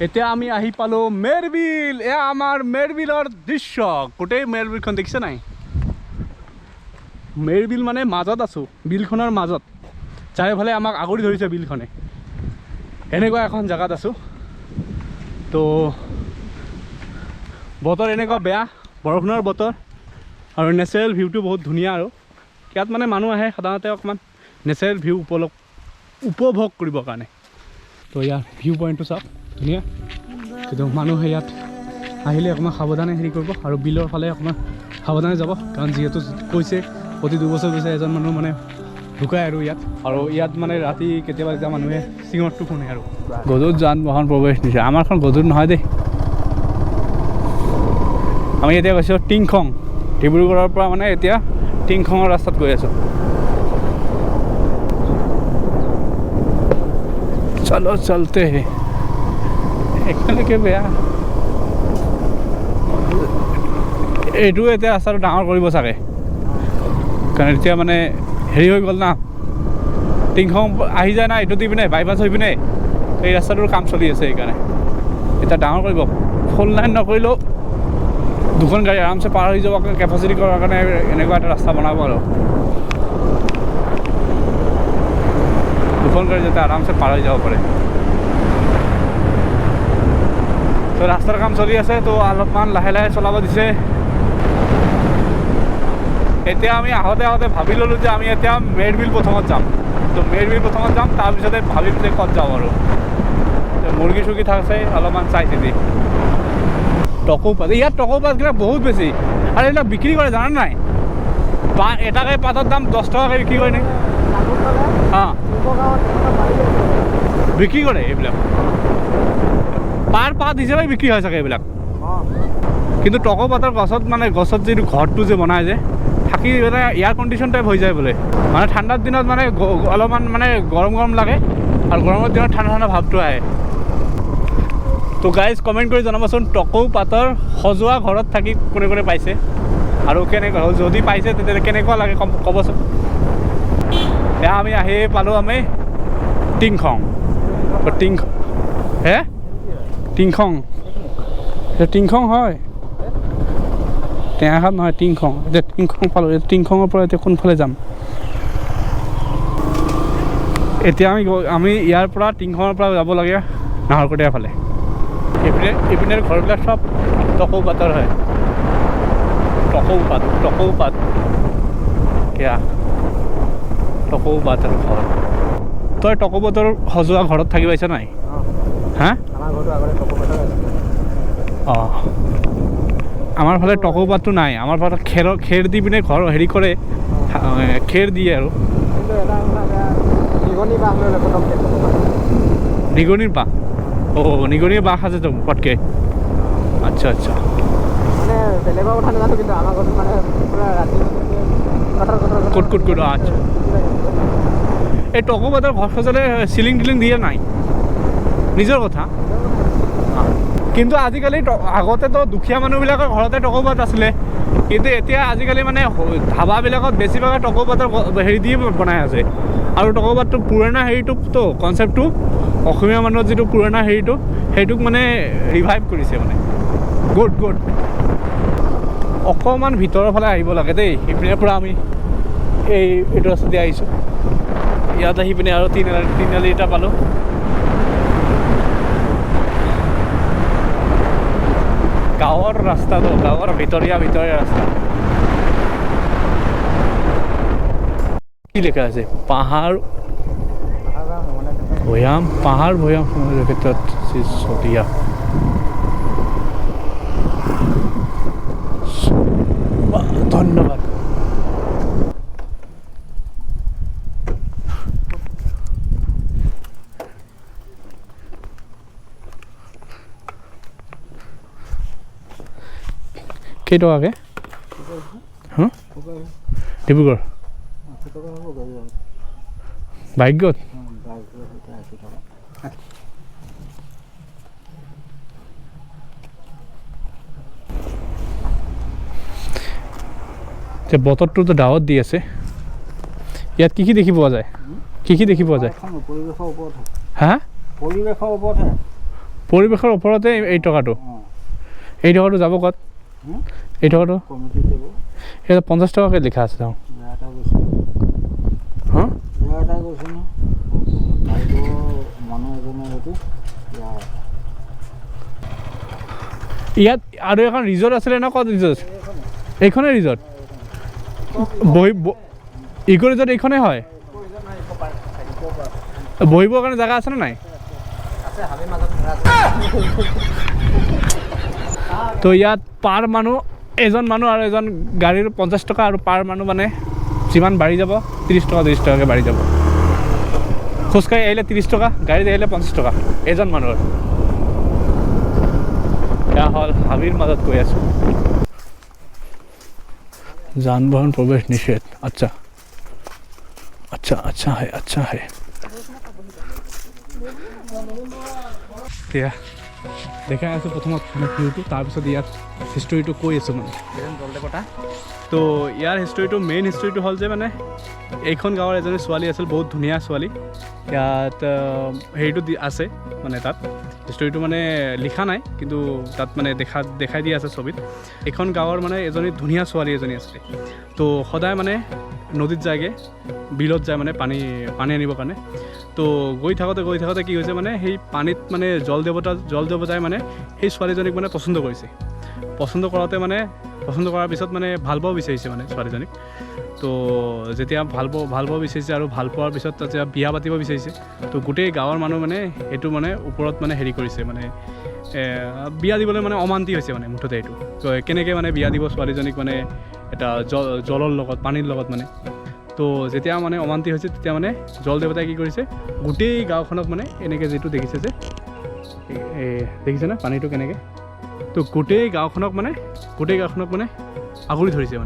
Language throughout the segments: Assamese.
এতিয়া আমি আহি পালো মেৰবিল। এয়া আমাৰ মেৰবিলৰ দৃশ্য। গোটেই মেৰবিলখন দেখিছে নাই? মেৰবিল মানে মাজত আছো, বিলখনৰ মাজত। চাৰিওফালে আমাক আগুৰি ধৰিছে বিলখনে। এনেকুৱা এখন জেগাত আছো। তো বতৰ এনেকুৱা বেয়া, বৰষুণৰ বতৰ আৰু নেচাৰেল ভিউটো বহুত ধুনীয়া। আৰু ইয়াত মানে মানুহ আহে সাধাৰণতে অকণমান নেচাৰেল ভিউ উপভোগ কৰিবৰ কাৰণে। তো ইয়াৰ ভিউ পইণ্টটো চাওক, ধুনীয়া। কিন্তু মানুহে ইয়াত আহিলে অকণমান সাৱধানে হেৰি কৰিব আৰু বিলৰ ফালে অকণমান সাৱধানে যাব, কাৰণ যিহেতু কৈছে প্ৰতি 2 বছৰ গৈছে এজন মানুহ মানে ঢুকায় আৰু ইয়াত মানে ৰাতি কেতিয়াবা যেতিয়া মানুহে চিঙৰটো শুনে আৰু গজুত যান বাহন প্ৰৱেশ দিছে। আমাৰখন গজুত নহয় দেই। আমি এতিয়া গৈছোঁ টিংখং, ডিব্ৰুগড়ৰ পৰা মানে এতিয়া টিংখঙৰ ৰাস্তাত গৈ আছোঁ। চলো চলতে হে। একেলগে বেয়া। এইটো এতিয়া ৰাস্তাটো ডাঙৰ কৰিব চাগে, কাৰণ এতিয়া মানে হেৰি হৈ গ'ল না, টিংখং আহি যায় না এইটো দি পিনে বাইপাছ হৈ পিনে। এই ৰাস্তাটোৰ কাম চলি আছে, সেইকাৰণে এতিয়া ডাঙৰ কৰিব। ফুল লাইন নকৰিলেও 2খন গাড়ী আৰামছে পাৰ হৈ যাব কেপাচিটি কৰাৰ কাৰণে এনেকুৱা এটা ৰাস্তা বনাব আৰু 2খন গাড়ী যাতে আৰামছে পাৰ হৈ যাব পাৰে। তো ৰাস্তাৰ কাম চলি আছে, তো অলপমান লাহে লাহে চলাব দিছে। এতিয়া আমি আহোঁতে ভাবি ল'লোঁ যে আমি এতিয়া মেৰবিল প্ৰথমত যাম। তো মেৰবিল প্ৰথমত যাম, তাৰপিছতে ভাবিম যে ক'ত যাওঁ আৰু। মুৰ্গী চুৰ্গী থাকছে অলপমান চাই চিতি। টকৌপাত, ইয়াত টকৌপাতবিলাক বহুত বেছি আৰু এইবিলাক বিক্ৰী কৰে জানা নাই? এটাকে পাতৰ দাম 10 টকাকৈ বিক্ৰী কৰে নেকি? অঁ, বিক্ৰী কৰে এইবিলাক। পাত হিচাপে বিক্ৰী হয় চাগে এইবিলাক। কিন্তু টকৌপাতৰ গছত যিটো ঘৰটো যে বনায় যে থাকি মানে এয়াৰ কণ্ডিশ্যন টাইপ হৈ যায় বোলে। মানে ঠাণ্ডাৰ দিনত মানে অলপমান মানে গৰম লাগে আৰু গৰমৰ দিনত ঠাণ্ডা ভাৱটো আহে। তো গাইজ কমেণ্ট কৰি জনাবচোন, টকৌপাতৰ সজোৱা ঘৰত থাকি কোনে কোনে পাইছে আৰু কেনেকুৱা হ'ল, যদি পাইছে তেতিয়াহ'লে কেনেকুৱা লাগে ক'বচোন। এয়া আমি আহি পালোঁ আমি টিংখং। হে টিংখং, টিংখং হয়, টেঙাখাত নহয়, টিংখং। এতিয়া টিংখং পালোঁ। টিংখঙৰ পৰা এতিয়া কোনফালে যাম? এতিয়া আমি ইয়াৰ পৰা টিংখঙৰ পৰা যাব লাগে নাহৰকটীয়াৰ ফালে। ইপিনে ঘৰবিলাক চব টকৌপাতৰ হয়। টকৌপাত কিয়া টকৌপাতৰ ঘৰ। তই টকৌপাতৰ সজোৱা ঘৰত থাকি পাইছ নাই? হা? অঁ, আমাৰ ফালে টকৌপাতটো নাই। আমাৰ ফালে খেৰ দি পিনে ঘৰ হেৰি কৰে, খেৰ দিয়ে আৰু নিগনিৰ বাঁহ। অঁ, নিগনিৰ বাঁহ আছে তো পটকে। আচ্ছা আচ্ছা, বেলেগৰ কথা নাজানো, কিন্তু আমাৰ ঘৰত মানে পুৰা ৰাতি কুট আচ্ছা। এই টকৌপাতৰ ঘৰ সজালে চিলিং টিলিং দিয়ে নাই? নিজৰ কথা। কিন্তু আজিকালি আগতেতো দুখীয়া মানুহবিলাকৰ ঘৰতে টকৌপাত আছিলে, কিন্তু এতিয়া আজিকালি মানে ধাবাবিলাকত বেছিভাগে টকৌপাতৰ হেৰি দিয়ে বনাই আছে। আৰু টকৌপাতটো পুৰণা হেৰিটোতো কনচেপ্টটো, অসমীয়া মানুহৰ যিটো পুৰণা হেৰিটো, সেইটোক মানে ৰিভাইভ কৰিছে মানে। গুড। অকণমান ভিতৰৰ ফালে আহিব লাগে দেই। ইপিনৰ পৰা আমি এইটো ৰাস্তাতে আহিছোঁ। ইয়াত আহি পিনে আৰু তিনিআলি এটা পালোঁ। গাঁৱৰ ৰাস্তাটো, গাঁৱৰ ভিতৰীয়া ৰাস্তা। কি লেখা আছে? পাহাৰ ভৈয়াম সমাজৰ ক্ষেত্ৰত চতিয়া। ধন্যবাদ। কেইটকাকে? হা, ডিব্ৰুগড় ভাগ্যত বতৰটোতো ডাৱত দি আছে। ইয়াত কি দেখি পোৱা যায়? কি দেখি পোৱা যায়? পৰিৱেশৰ ওপৰত। হা, পৰিৱেশৰ ওপৰতহে। পৰিৱেশৰ ওপৰতে এই টকাটো এই টকাটো যাব ক'ত এই টকাটো এই 50 টকাকৈ লিখা আছে তেওঁ হা ইয়াত আৰু এখন ৰিজৰ্ট আছিলে ন ক'ত ৰিজৰ্ট এইখনে ৰিজৰ্ট ইক' ৰিজৰ্ট এইখনে হয় বহিবৰ কাৰণে জেগা আছেনে নাই তো ইয়াত পাৰ মানুহ এজন মানুহ আৰু এজন গাড়ীৰ 50 টকা আৰু পাৰ মানুহ মানে যিমান বাঢ়ি যাব 30 টকাকৈ বাঢ়ি যাব খোজকাঢ়ি আহিলে 30 টকা গাড়ীত আহিলে 50 টকা এজন মানুহৰ এয়া হ'ল হাবিৰ মাজত গৈ আছোঁ যান বাহন প্ৰৱেশ নিষেধ আচ্ছা আচ্ছা আচ্ছা হে আচ্ছা হে এতিয়া দেখাই আছোঁ প্ৰথমত মানে ভিউটো তাৰপিছত ইয়াৰ হিষ্টৰীটো কৈ আছোঁ মানে তো ইয়াৰ হিষ্টৰীটো মেইন হিষ্টৰীটো হ'ল যে মানে এইখন গাঁৱৰ এজনী ছোৱালী আছিল বহুত ধুনীয়া ছোৱালী ইয়াত হেৰিটো আছে মানে তাত হিষ্টৰীটো মানে লিখা নাই কিন্তু তাত মানে দেখাই দিয়া আছে ছবিত এইখন গাঁৱৰ মানে এজনী ধুনীয়া ছোৱালী এজনী আছিলে তো সদায় মানে নদীত যায়গৈ বিলত যায় মানে পানী আনিবৰ কাৰণে তো গৈ থাকোঁতে কি হৈছে মানে সেই পানীত মানে জল দেৱতাই মানে সেই ছোৱালীজনীক মানে পচন্দ কৰিছে পচন্দ কৰাৰ পিছত মানে ভাল পাব বিচাৰিছে মানে ছোৱালীজনীক তো যেতিয়া ভাল পাব বিচাৰিছে আৰু ভাল পোৱাৰ পিছত যেতিয়া বিয়া পাতিব বিচাৰিছে তো গোটেই গাঁৱৰ মানুহ মানে এইটো মানে ওপৰত মানে হেৰি কৰিছে মানে বিয়া দিবলৈ মানে অমান্তি হৈছে মানে মুঠতে এইটো তো কেনেকৈ মানে বিয়া দিব ছোৱালীজনীক মানে এটা জলৰ লগত পানীৰ লগত মানে তো যেতিয়া মানে অমান্তি হৈছে তেতিয়া মানে জল দেৱতাই কি কৰিছে গোটেই গাঁওখনক মানে এনেকৈ যিটো দেখিছে যে দেখিছেনে পানীটো কেনেকৈ তো গোটেই গাঁওখনক মানে আগুৰি ধৰিছে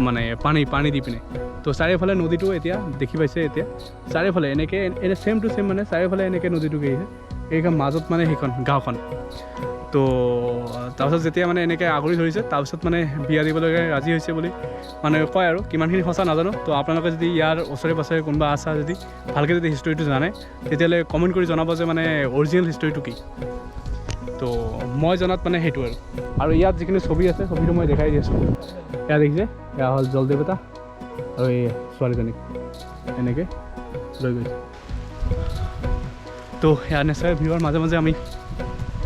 মানে পানী দি পিনে তো চাৰিওফালে নদীটো এতিয়া দেখি পাইছে এতিয়া চাৰিওফালে এনেকৈ ছেম টু ছেম মানে চাৰিওফালে এনেকৈ নদীটো গৈছে এইখন মাজত মানে সেইখন গাঁওখন তো তাৰপিছত যেতিয়া মানে এনেকৈ আগুৰি ধৰিছে তাৰপিছত মানে বিয়া দিবলৈ ৰাজি হৈছে বুলি মানে কয় আৰু কিমানখিনি সঁচা নাজানো তো আপোনালোকে যদি ইয়াৰ ওচৰে পাছৰে কোনোবা আছা যদি ভালকৈ যদি হিষ্টৰীটো জানে তেতিয়াহ'লে কমেণ্ট কৰি জনাব যে মানে অৰিজিনেল হিষ্টৰীটো কি তো মই জনাত মানে সেইটো আৰু ইয়াত যিখিনি ছবি আছে ছবিটো মই দেখাই দি আছোঁ এয়া দেখিছে এয়া হ'ল জল দেৱতা আৰু এই ছোৱালীজনীক এনেকৈ লৈ গৈছে তো এয়া নেচাৰেল ভিউৰ মাজে মাজে আমি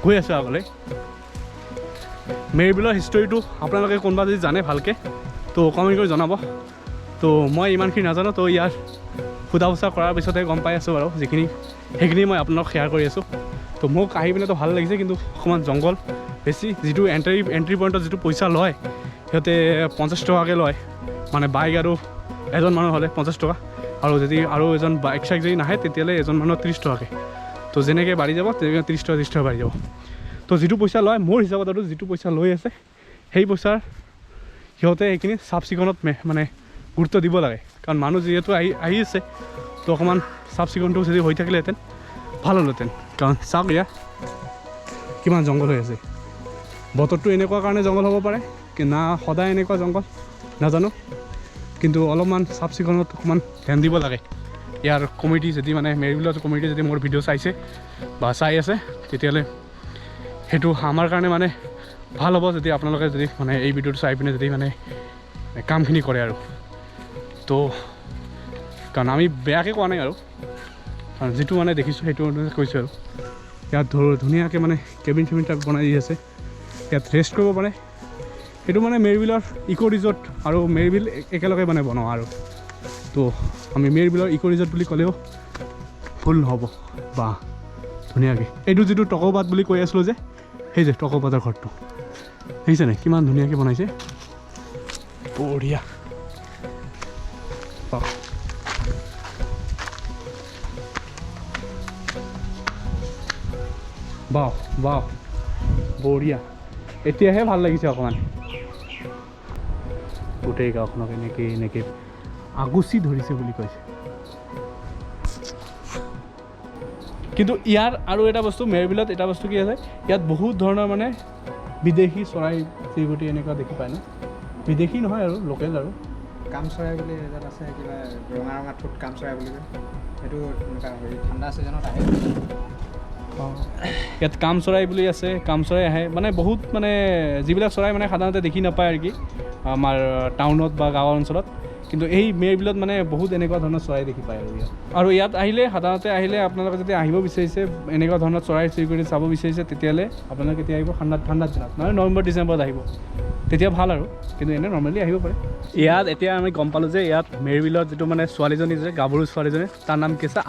গৈ আছোঁ আগলৈ মেৰবিলৰ হিষ্টৰীটো আপোনালোকে কোনোবা যদি জানে ভালকৈ তো কমেণ্ট কৰি জনাব তো মই ইমানখিনি নাজানো তো ইয়াৰ সোধা পোছা কৰাৰ পিছতহে গম পাই আছোঁ বাৰু সেইখিনি মই আপোনালোকক শ্বেয়াৰ কৰি আছোঁ তো মোক আহি পিনেতো ভাল লাগিছে কিন্তু অকণমান জংঘল বেছি যিটো এণ্ট্ৰি পইণ্টত যিটো পইচা লয় সিহঁতে 50 টকাকৈ লয় মানে বাইক আৰু এজন মানুহ হ'লে 50 টকা আৰু যদি আৰু এজন বাইক চাইক যদি নাহে তেতিয়াহ'লে এজন মানুহৰ 30 টকাকৈ তো যেনেকৈ বাঢ়ি যাব তেনেকৈ 30 টকা বাঢ়ি যাব তো যিটো পইচা লয় মোৰ হিচাপত আৰু যিটো পইচা লৈ আছে সেই পইচাৰ সিহঁতে সেইখিনি চাফ চিকুণত মানে গুৰুত্ব দিব লাগে কাৰণ মানুহ যিহেতু আহি আছে তো অকণমান চাফ চিকুণটো যদি হৈ থাকিলেহেঁতেন ভাল হ'লহেঁতেন কাৰণ চাওক এয়া কিমান জংঘল হৈ আছে বতৰটো এনেকুৱা কাৰণে জংঘল হ'ব পাৰে কি না সদায় এনেকুৱা জংঘল নাজানো কিন্তু অলপমান চাফ চিকুণত অকণমান ধ্যান দিব লাগে ইয়াৰ কমিটি যদি মানে মেৰবিলৰ কমিটি যদি মোৰ ভিডিঅ' চাইছে বা চাই আছে তেতিয়াহ'লে সেইটো আমাৰ কাৰণে মানে ভাল হ'ব যদি আপোনালোকে যদি মানে এই ভিডিঅ'টো চাই পিনে যদি মানে কামখিনি কৰে আৰু তো কাৰণ আমি বেয়াকৈ কোৱা নাই আৰু কাৰণ যিটো মানে দেখিছোঁ সেইটো কৈছোঁ আৰু ইয়াত ধুনীয়াকৈ মানে কেবিন চেবিন টাইপ বনাই দি আছে ইয়াত ৰেষ্ট কৰিব পাৰে সেইটো মানে মেৰবিলৰ ইক' ৰিজৰ্ট আৰু মেৰবিল একেলগে মানে বনোৱা আৰু তো আমি মেৰবিলৰ ইক' ৰিজৰ্ট বুলি ক'লেও ভুল নহ'ব বা ধুনীয়াকৈ এইটো যিটো টকৌপাত বুলি কৈ আছিলোঁ যে সেই যে টকৌপাতৰ ঘৰটো দেখিছেনে কিমান ধুনীয়াকৈ বনাইছে বঢ়িয়া বাহ বঢ়িয়া এতিয়াহে ভাল লাগিছে অকণমান গোটেই গাঁওখনক এনেকৈ আগুচি ধৰিছে বুলি কৈছে কিন্তু ইয়াৰ আৰু এটা বস্তু মেৰবিলত এটা বস্তু কি আছে ইয়াত বহুত ধৰণৰ মানে বিদেশী চৰাই চিৰিকটি এনেকুৱা দেখি পায় ন বিদেশী নহয় আৰু লোকেল আৰু কাম চৰাই বুলি এজাত আছে কিবা ৰঙা ঠোঁট কাম চৰাই বুলি কয় সেইটো এনেকুৱা হেৰি ঠাণ্ডা ছিজনত আহে ইয়াত কাম চৰাই বুলি আছে, কাম চৰাই আহে মানে বহুত মানে যিবিলাক চৰাই মানে সাধাৰণতে দেখি নাপায় আৰু কি আমাৰ টাউনত বা গাঁৱৰ অঞ্চলত, কিন্তু এই মেৰবিলত মানে বহুত এনেকুৱা ধৰণৰ চৰাই দেখি পায় আৰু ইয়াত আহিলে সাধাৰণতে আহিলে আপোনালোকে যদি আহিব বিচাৰিছে এনেকুৱা ধৰণৰ চৰাই চিৰিকটি চাব বিচাৰিছে তেতিয়াহ'লে আপোনালোকে কেতিয়া আহিব? ঠাণ্ডাৰ দিনত নহয়, নৱেম্বৰ ডিচেম্বৰত আহিব, তেতিয়া ভাল আৰু। কিন্তু এনেই নৰ্মেলি আহিব পাৰে। ইয়াত এতিয়া আমি গম পালোঁ যে ইয়াত মেৰবিলত যিটো মানে ছোৱালীজনী যে গাভৰু ছোৱালীজনী তাৰ নাম কি আছে?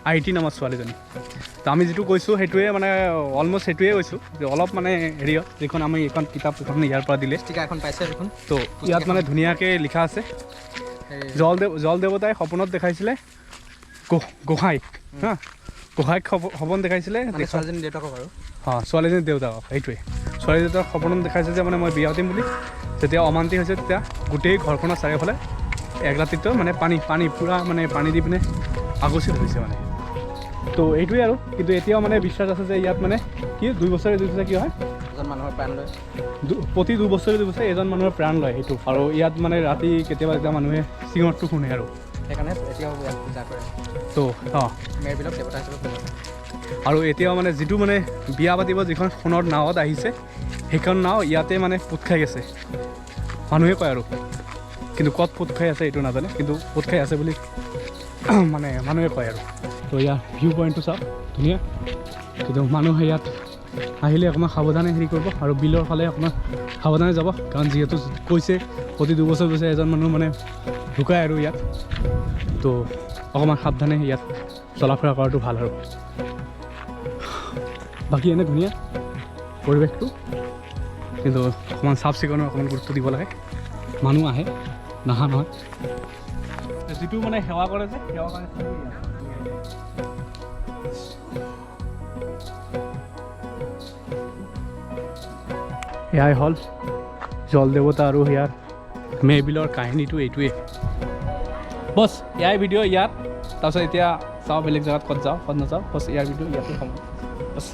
আই টি নামৰ ছোৱালীজনী। তো আমি যিটো কৈছোঁ সেইটোৱে মানে অলমষ্ট সেইটোৱে কৈছোঁ যে অলপ মানে হেৰিয়ত যিখন আমি এইখন কিতাপ এখন ইয়াৰ পৰা দিলে ষ্টিকাৰ এখন পাইছে দেখোন। তো ইয়াত মানে ধুনীয়াকৈ লিখা আছে জল দেৱতাই সপোনত দেখাইছিলে গোসাঁইক হা, গোসাঁইক সপোন দেখাইছিলে ছোৱালীজনী দেউতাকক আৰু ছোৱালীজনী দেউতাকক। সেইটোৱে ছোৱালী দেউতাক সপোনত দেখাইছে যে মানে মই বিয়া পাতিম বুলি। যেতিয়া অমান্তি হৈছে তেতিয়া গোটেই ঘৰখনৰ চাৰিওফালে এক ৰাতিটো মানে পানী পূৰা মানে পানী দি পিনে আগচি হৈছে মানে। তো এইটোৱে আৰু। কিন্তু এতিয়াও মানে বিশ্বাস আছে যে ইয়াত মানে কি 2 বছৰে কি হয় এজন মানুহৰ প্ৰাণ লয়, প্ৰতি 2 বছৰে এজন মানুহৰ প্ৰাণ লয় সেইটো। আৰু ইয়াত মানে ৰাতি কেতিয়াবা যেতিয়া মানুহে চিঞৰটো শুনে আৰু সেইকাৰণে এতিয়াও ইয়াত পূজা কৰে। তো মেৰবিলক দেৱতা হিচাপে পূজা কৰে। আৰু এতিয়াও মানে যিটো মানে বিয়া পাতিব যিখন সোণৰ নাৱত আহিছে সেইখন নাও ইয়াতে মানে পোত খাই আছে মানুহে কয় আৰু, কিন্তু ক'ত পোত খাই আছে এইটো নাজানে, কিন্তু পোত খাই আছে বুলি মানে মানুহে কয় আৰু। তো ইয়াৰ ভিউ পইণ্টটো চাওক ধুনীয়া, কিন্তু মানুহে ইয়াত আহিলে অকণমান সাৱধানে হেৰি কৰিব আৰু বিলৰ ফালে অকণমান সাৱধানে যাব, কাৰণ যিহেতু কৈছে প্ৰতি 2 বছৰ এজন মানুহ মানে ঢুকায় আৰু ইয়াত। তো অকণমান সাৱধানে ইয়াত চলা ফুৰা কৰাটো ভাল আৰু। বাকী এনে ধুনীয়া পৰিৱেশটো, কিন্তু অকণমান চাফ চিকুণৰ অকণমান গুৰুত্ব দিব লাগে। মানুহ আহে, নাহা নহয়, যিটো মানে সেৱা কৰে যে সেৱা কৰে। এয়াই হ'ল জল দেৱতা আৰু ইয়াৰ মেৰবিলৰ কাহিনীটো এইটোৱে। বছ ইয়াৰ ভিডিঅ' ইয়াত, তাৰপিছত এতিয়া চাওঁ বেলেগ জেগাত ক'ত যাওঁ ক'ত নাযাওঁ, বছ ইয়াৰ ভিডিঅ' ইয়াতে সময় বছ।